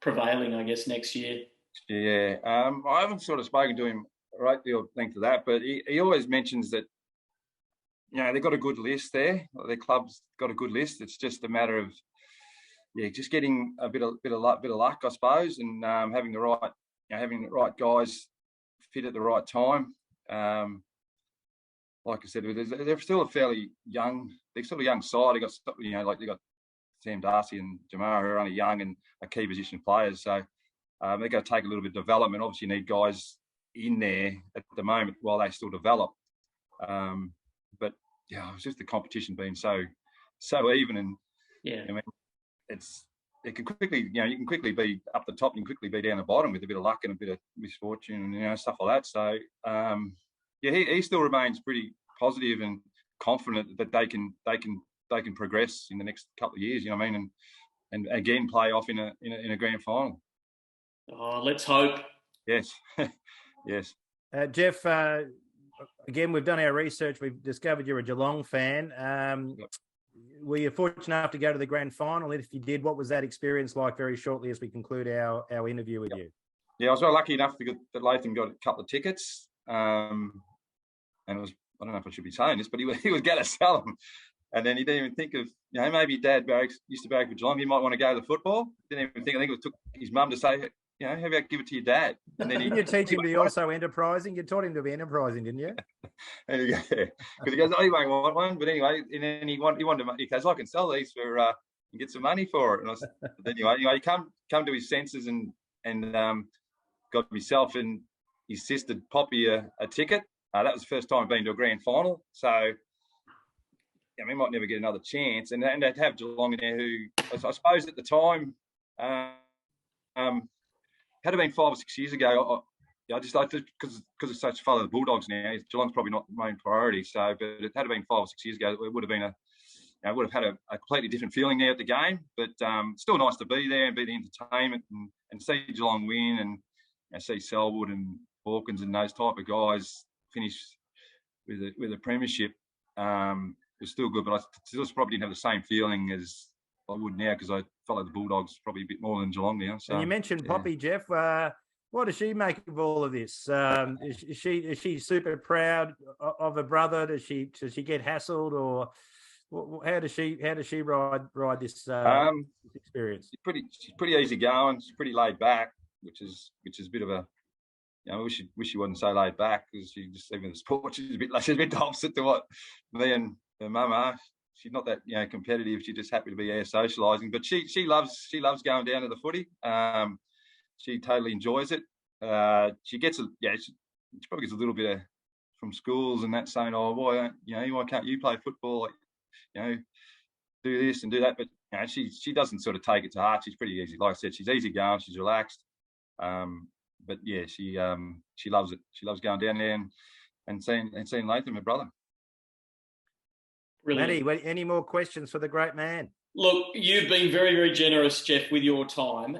prevailing, I guess, next year? Yeah, I haven't sort of spoken to him right deal length of that, but he always mentions that. They've got a good list there. Their club's got a good list. It's just a matter of, just getting a bit of luck, I suppose, and having the right guys fit at the right time. Like I said, they're still a fairly young. They're still a young side. They got Sam Darcy and Jamara, who are only young and are key position players. So they're going to take a little bit of development. Obviously, you need guys in there at the moment while they still develop. But yeah, it's just the competition being so even, and it can quickly, you can quickly be up the top, and you can quickly be down the bottom with a bit of luck and a bit of misfortune and stuff like that. So he still remains pretty positive and confident that they can progress in the next couple of years. And again play off in a grand final. Oh, let's hope. Yes, yes. Jeff. Again, we've done our research. We've discovered you're a Geelong fan. Were you fortunate enough to go to the grand final? If you did, what was that experience like? Very shortly as we conclude our interview with you. Yeah, I was very lucky enough that Laitham got a couple of tickets, and it was I don't know if I should be saying this, but he was going to sell them. And then he didn't even think of, maybe Dad used to barrack for Geelong. He might want to go to the football. Didn't even think. I think it took his mum to say, how about give it to your dad? And then didn't you teach him to be also enterprising? You taught him to be enterprising, didn't you? And he goes, oh, he won't want one. But anyway, and then he wanted to. He goes, I can sell these for and get some money for it. And anyway, he come to his senses and got myself and his sister Poppy a ticket. That was the first time I've been to a grand final. So. We might never get another chance, and to have Geelong in there, who I suppose at the time, had it been 5 or 6 years ago, I just because it's such follow the Bulldogs now, Geelong's probably not the main priority. So, but it had been 5 or 6 years ago, it would have been would have had a completely different feeling there at the game. But still nice to be there and be the entertainment and see Geelong win and see Selwood and Hawkins and those type of guys finish with a premiership. It was still good, but I still probably didn't have the same feeling as I would now because I follow the Bulldogs probably a bit more than Geelong now. So, and you mentioned Poppy, Jeff. What does she make of all of this? Is she super proud of her brother? Does she get hassled, or how does she ride this experience? She's pretty easy going. She's pretty laid back, which is a bit of a. I wish she wasn't so laid back because she just even the sport she's a bit opposite to what me and her mum are. She's not that competitive. She's just happy to be there socialising. But she loves going down to the footy. She totally enjoys it. She gets she probably gets a little bit from schools and that saying, oh, why can't you play football? Like, do this and do that. But she doesn't sort of take it to heart. She's pretty easy. Like I said, she's easy going. She's relaxed. But yeah, she loves it. She loves going down there and seeing Laitham, her brother. Brilliant. Mattie, any more questions for the great man? Look, you've been very, very generous, Jeff, with your time.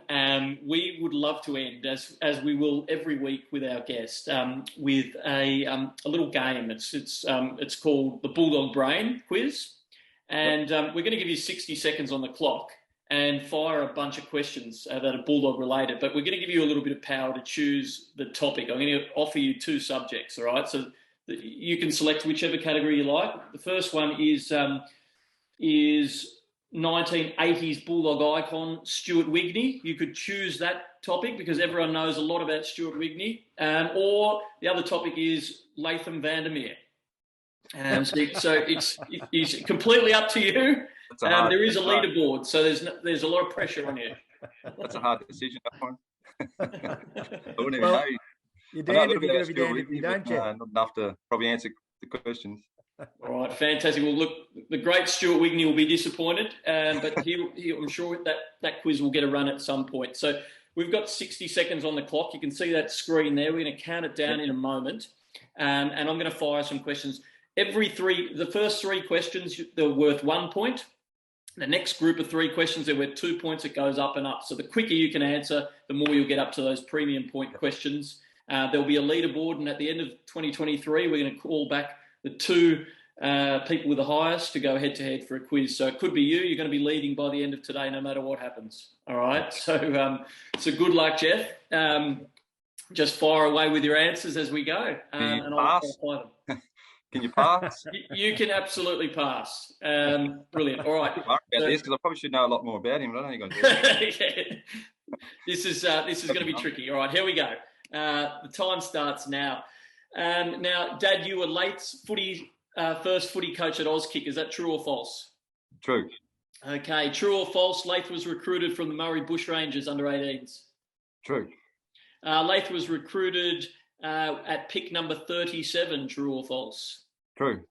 We would love to end, as we will every week with our guest, with a little game. It's called the Bulldog Brain Quiz, and we're going to give you 60 seconds on the clock and fire a bunch of questions that are Bulldog related. But we're going to give you a little bit of power to choose the topic. I'm going to offer you 2 subjects, all right? So you can select whichever category you like. The first one is 1980s Bulldog icon Stuart Wigney. You could choose that topic because everyone knows a lot about Stuart Wigney. Or the other topic is Laitham Vandermeer. So it's completely up to you. There is a leaderboard, so there's a lot of pressure on you. That's a hard decision, that one. I wouldn't even know. You're damned if you're going to be damned if you don't, Jeff. Not enough to probably answer the questions. All right, fantastic. Well, look, the great Stuart Wigney will be disappointed, but I'm sure that quiz will get a run at some point. So we've got 60 seconds on the clock. You can see that screen there. We're going to count it down in a moment, and I'm going to fire some questions. The first 3 questions, they're worth 1 point. The next group of 3 questions, they're worth 2 points. It goes up and up. So the quicker you can answer, the more you'll get up to those premium point questions. There'll be a leaderboard, and at the end of 2023, we're going to call back the 2 people with the highest to go head-to-head for a quiz. So it could be you. You're going to be leading by the end of today, no matter what happens. All right? So good luck, Jeff. Just fire away with your answers as we go. And I'll apply them. Can you pass? You can absolutely pass. Brilliant. All right. About this, because I probably should know a lot more about him, but I don't think I do. Yeah. This is going to be tricky. All right, here we go. The time starts now. Now, Dad, you were Laith's first footy coach at Auskick. Is that true or false? True. Okay, true or false? Laith was recruited from the Murray Bushrangers under 18s. True. Laith was recruited at pick number 37. True or false? True.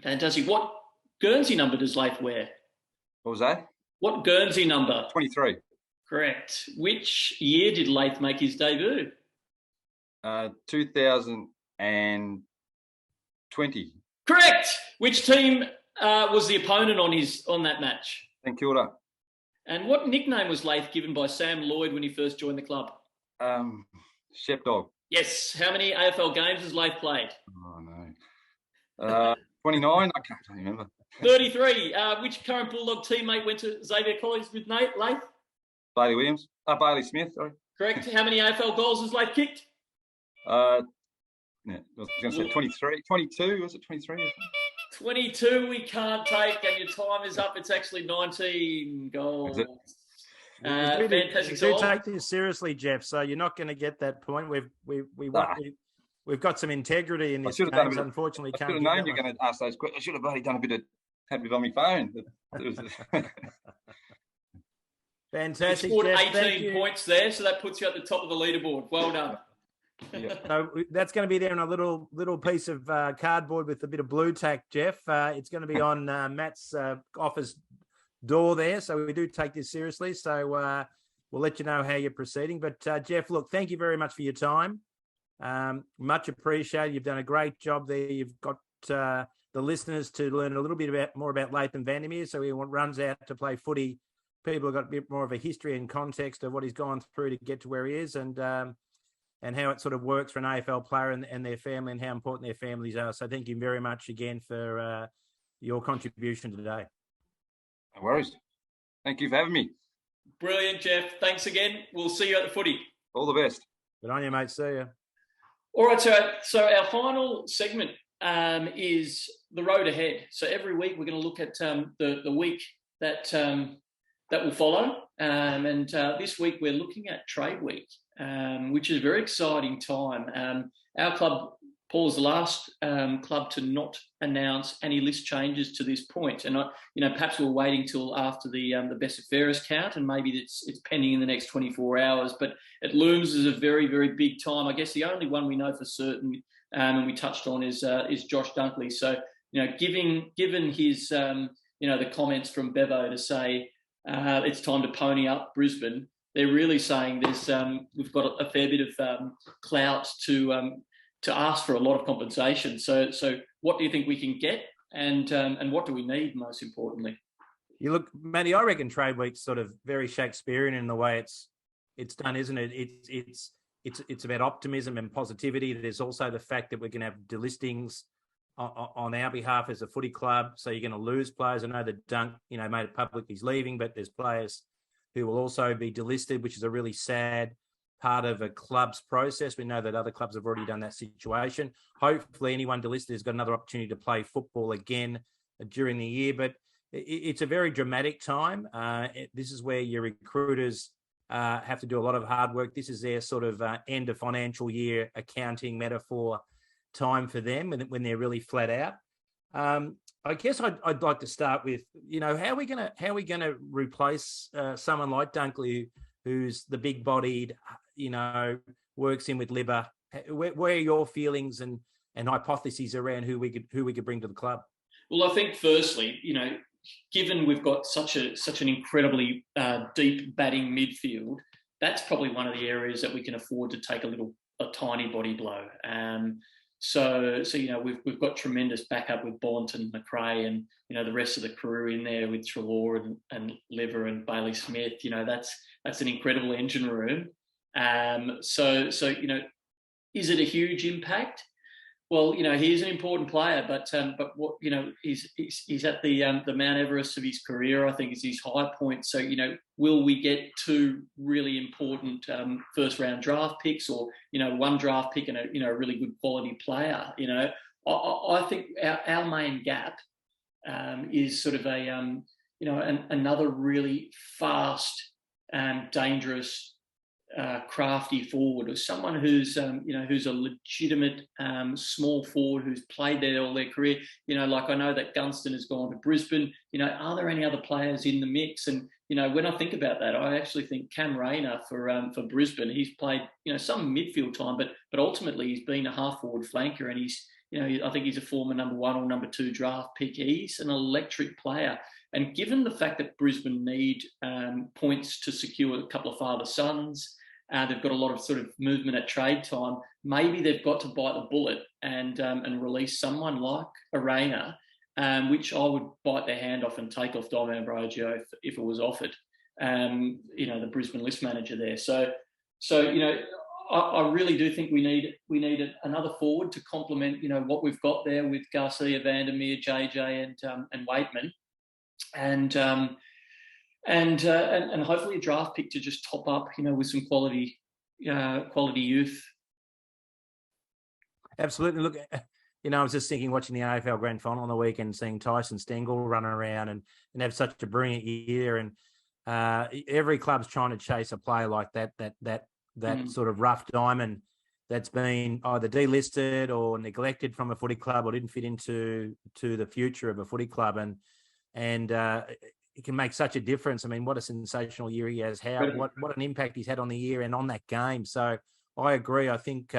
Fantastic. What Guernsey number does Laith wear? What was that? What Guernsey number? 23. Correct. Which year did Laith make his debut? 2020. Correct. Which team was the opponent on that match? St Kilda. And what nickname was Laith given by Sam Lloyd when he first joined the club? Sheepdog. Yes. How many AFL games has Laith played? Oh, no. 29? I can't remember. 33. Which current Bulldog teammate went to Xavier College with Laith? Bailey Smith, sorry. Correct. How many AFL goals has Laith kicked? Yeah, I was going to say 23, 22. Was it 23? 22 we can't take, and your time is up. It's actually 19 goals. Fantastic. We do take this seriously, Jeff. So you're not going to get that point. We've got some integrity in this game. Unfortunately, I should have known you're going to ask those questions. I should have already done had it on my phone. Fantastic. You scored Jeff, 18 points there, so that puts you at the top of the leaderboard. Well done. Yeah. So that's going to be there in a little piece of cardboard with a bit of blue tack, Jeff. It's going to be on Matt's office door there. So we do take this seriously. So we'll let you know how you're proceeding. But Jeff, look, thank you very much for your time. Much appreciated. You've done a great job there. You've got the listeners to learn a little bit more about Laitham Vandermeer. So he runs out to play footy. People have got a bit more of a history and context of what he's gone through to get to where he is, and how it sort of works for an AFL player and their family, and how important their families are. So thank you very much again for your contribution today. No worries. Thank you for having me. Brilliant, Jeff. Thanks again. We'll see you at the footy. All the best. Good on you, mate. See you. All right, so our final segment is the road ahead. So every week we're going to look at the week that will follow, and this week we're looking at Trade Week, which is a very exciting time. Our club, Paul, is the last club to not announce any list changes to this point, and perhaps we're waiting till after the best and fairest count, and maybe it's pending in the next 24 hours. But it looms as a very, very big time. I guess the only one we know for certain, and we touched on, is Josh Dunkley. So given his the comments from Bevo to say it's time to pony up Brisbane, they're really saying we've got a fair bit of clout to ask for a lot of compensation. So what do you think we can get, and what do we need most importantly? You look, Mattie, I reckon Trade Week's sort of very Shakespearean in the way it's done, isn't it? It's about optimism and positivity. There's also the fact that we're going to have delistings on our behalf as a footy club. So you're going to lose players. I know that Dunk, made it public he's leaving, but there's players who will also be delisted, which is a really sad part of a club's process. We know that other clubs have already done that situation. Hopefully anyone delisted has got another opportunity to play football again during the year, but it's a very dramatic time. This is where your recruiters have to do a lot of hard work. This is their sort of end of financial year accounting metaphor time for them, when they're really flat out. I guess I'd like to start with, how are we going to replace someone like Dunkley, who's the big-bodied, works in with Libba? Where are your feelings and hypotheses around who we could bring to the club? Well, I think firstly, given we've got such an incredibly deep batting midfield, that's probably one of the areas that we can afford to take a tiny body blow. So we've got tremendous backup with Bont and McRae, and the rest of the crew in there with Treloar and Lever and Bailey Smith. That's an incredible engine room. So is it a huge impact? Well, he is an important player, but what he's at the Mount Everest of his career. I think is his high point. So will we get two really important first round draft picks, or one draft pick and a really good quality player? I think our main gap is sort of another really fast, dangerous, crafty forward, or someone who's who's a legitimate small forward who's played there all their career. Like I know that Gunston has gone to Brisbane. Are there any other players in the mix? And when I think about that, I actually think Cam Rayner for Brisbane. He's played some midfield time, but ultimately he's been a half forward flanker, and he's I think he's a former number 1 or number 2 draft pick. He's an electric player. And given the fact that Brisbane need points to secure a couple of father sons, they've got a lot of sort of movement at trade time. Maybe they've got to bite the bullet and release someone like a Rayner, which I would bite their hand off and take off Dom Ambrogio if it was offered. The Brisbane list manager there. So I really do think we need another forward to complement what we've got there with Garcia, Vandermeer, JJ, and Waitman. And hopefully a draft pick to just top up, with some quality youth. Absolutely. Look, I was just thinking, watching the AFL Grand Final on the weekend, seeing Tyson Stengel run around and have such a brilliant year, and every club's trying to chase a player like that sort of rough diamond that's been either delisted or neglected from a footy club or didn't fit into the future of a footy club, and it can make such a difference. I mean, what a sensational year he has had! What an impact he's had on the year and on that game. So I agree. I think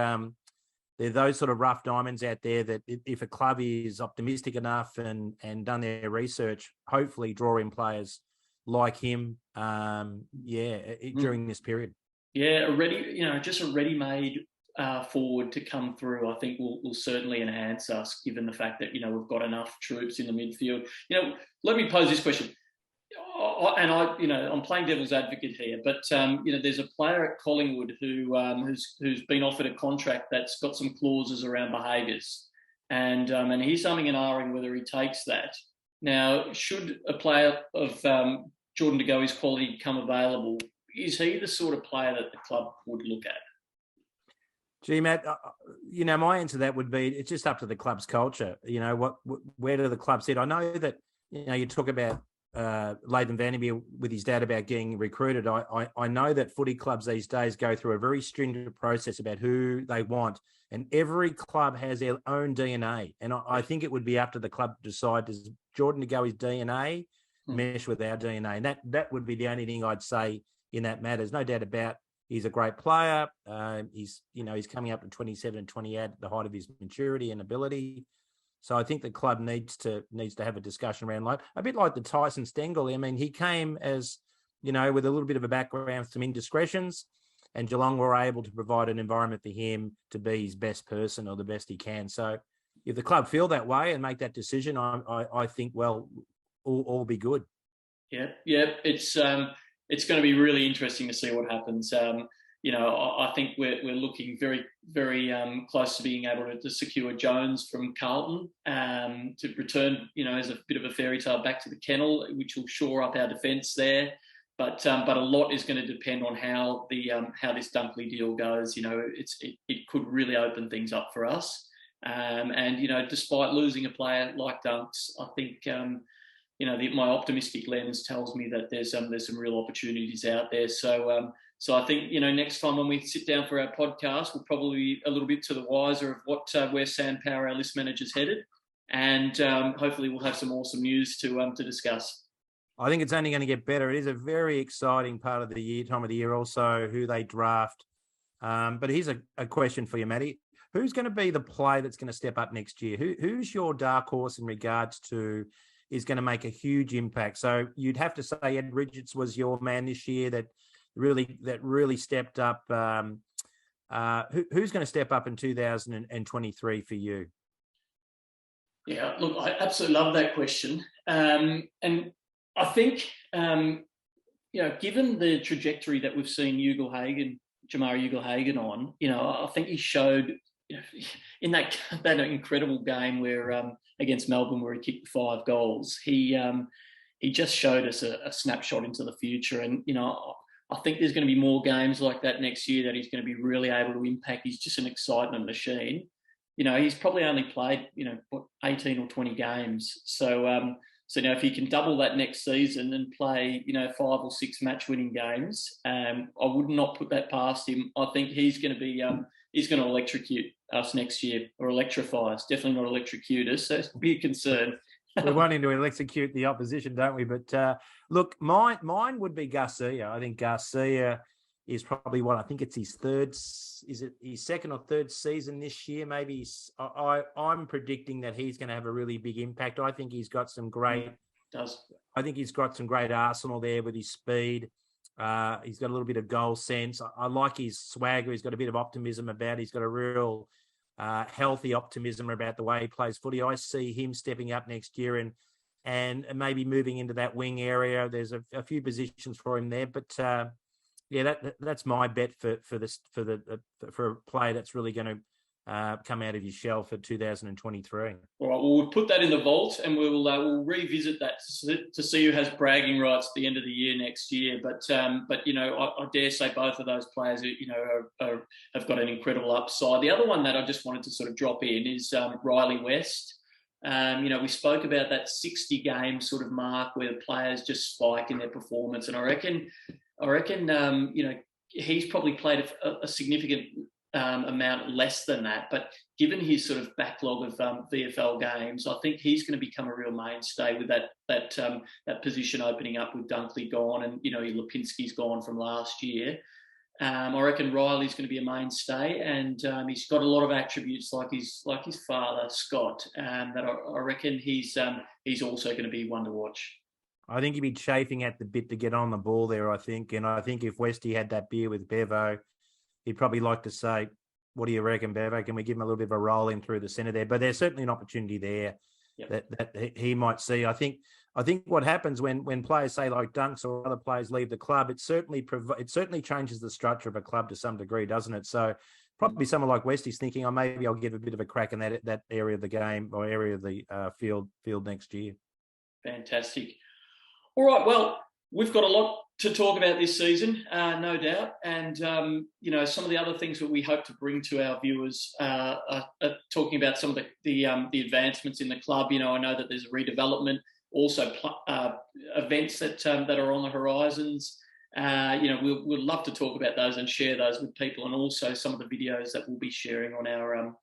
there are those sort of rough diamonds out there that if a club is optimistic enough and done their research, hopefully draw in players like him. During this period. Yeah, just a ready-made forward to come through, I think will certainly enhance us, given the fact that we've got enough troops in the midfield. Let me pose this question, I'm playing devil's advocate here, but there's a player at Collingwood who's been offered a contract that's got some clauses around behaviours, and he's umming and ahhing whether he takes that. Now, should a player of Jordan De Goey's quality come available, is he the sort of player that the club would look at? Gee, Matt, my answer to that would be it's just up to the club's culture. Where do the clubs sit? I know that, you talk about Laitham Vandermeer with his dad about getting recruited. I know that footy clubs these days go through a very stringent process about who they want, and every club has their own DNA. And I think it would be up to the club to decide, does Jordan De Goey's DNA mesh with our DNA? And that would be the only thing I'd say in that matter. There's no doubt about he's a great player. He's coming up to 27 and 28 at the height of his maturity and ability. So I think the club needs to have a discussion around a bit like the Tyson Stengel. I mean, he came as, with a little bit of a background, some indiscretions, and Geelong were able to provide an environment for him to be his best person or the best he can. So if the club feel that way and make that decision, I think, well, all be good. Yeah. It's going to be really interesting to see what happens. I think we're looking very, very close to being able to secure Jones from Carlton to return, as a bit of a fairy tale back to the Kennel, which will shore up our defence there. But a lot is going to depend on how this Dunkley deal goes. It could really open things up for us. Despite losing a player like Dunks, I think my optimistic lens tells me that there's some real opportunities out there. So I think, next time when we sit down for our podcast, we'll probably be a little bit to the wiser of where Sam Power, our list manager's headed. And hopefully we'll have some awesome news to discuss. I think it's only going to get better. It is a very exciting part of the time of the year also, who they draft. But here's a question for you, Mattie. Who's going to be the player that's going to step up next year? Who's your dark horse in regards to is going to make a huge impact? So you'd have to say Ed Richards was your man this year that really stepped up. Who's going to step up in 2023 for you? Yeah, look, I absolutely love that question. And I think, given the trajectory that we've seen Jamarra Ugle-Hagan on, I think he showed, in that incredible game where against Melbourne where he kicked 5 goals, he just showed us a snapshot into the future. And, I think there's going to be more games like that next year that he's going to be really able to impact. He's just an excitement machine. He's probably only played, 18 or 20 games. So if he can double that next season and play, 5 or 6 match-winning games, I would not put that past him. I think he's going to be, he's going to electrocute us next year, or electrify us. Definitely not electrocute us. So be a concern. We're wanting to execute the opposition, don't we? But look, mine would be Garcia. I think Garcia is probably I think it's his second or third season this year. Maybe I'm predicting that he's going to have a really big impact. I think he's got some great. I think he's got some great arsenal there with his speed. He's got a little bit of goal sense. I like his swagger. He's got a bit of optimism about. He's got a real healthy optimism about the way he plays footy. I see him stepping up next year and maybe moving into that wing area. There's a few positions for him there, but that's my bet for a player that's really going to come out of your shell for 2023. All right, well, we'll put that in the vault, and we'll revisit that to see who has bragging rights at the end of the year next year. But I dare say both of those players, have got an incredible upside. The other one that I just wanted to sort of drop in is Riley West. We spoke about that 60 game sort of mark where the players just spike in their performance, and I reckon, he's probably played a significant amount less than that, but given his sort of backlog of VFL games, I think he's going to become a real mainstay with that position opening up with Dunkley gone, and Lipinski's gone from last year. I reckon Riley's going to be a mainstay, and he's got a lot of attributes like his father Scott, that I reckon he's also going to be one to watch. I think he'd be chafing at the bit to get on the ball there, I think. And I think if Westy had that beer with Bevo, he'd probably like to say, what do you reckon, Bevo? Can we give him a little bit of a roll in through the centre there? But there's certainly an opportunity there that he might see. I think what happens when players say like Dunks or other players leave the club, it certainly changes the structure of a club to some degree, doesn't it? So probably someone like Westy's thinking, maybe I'll give a bit of a crack in that area of the game or area of the field next year. Fantastic. All right, well, we've got a lot to talk about this season, no doubt. And, some of the other things that we hope to bring to our viewers are talking about some of the advancements in the club. I know that there's a redevelopment, also events that are on the horizons. We'd love to talk about those and share those with people, and also some of the videos that we'll be sharing on our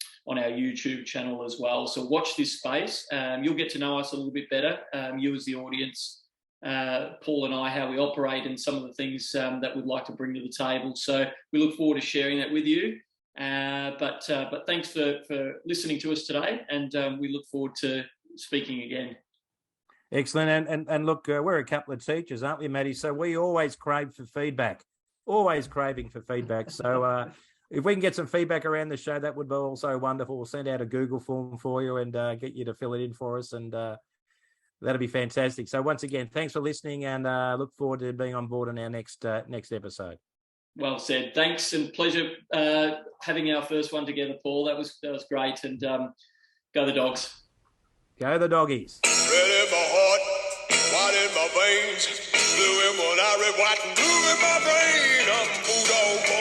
YouTube channel as well. So watch this space. You'll get to know us a little bit better, you as the audience. Paul and I, how we operate, and some of the things that we'd like to bring to the table. So we look forward to sharing that with you. But thanks for listening to us today, and we look forward to speaking again. Excellent. And look, we're a couple of teachers, aren't we, Mattie? So we always crave for feedback, always craving for feedback. So if we can get some feedback around the show, that would be also wonderful. We'll send out a Google form for you and get you to fill it in for us, and that'll be fantastic. So once again, thanks for listening, and look forward to being on board in our next episode. Well said. Thanks, and pleasure having our first one together, Paul. That was great, and go the Dogs. Go the Doggies. Red in my heart, white in my veins, blue in my eye, red, white, and blue in my brain. I'm Bulldog.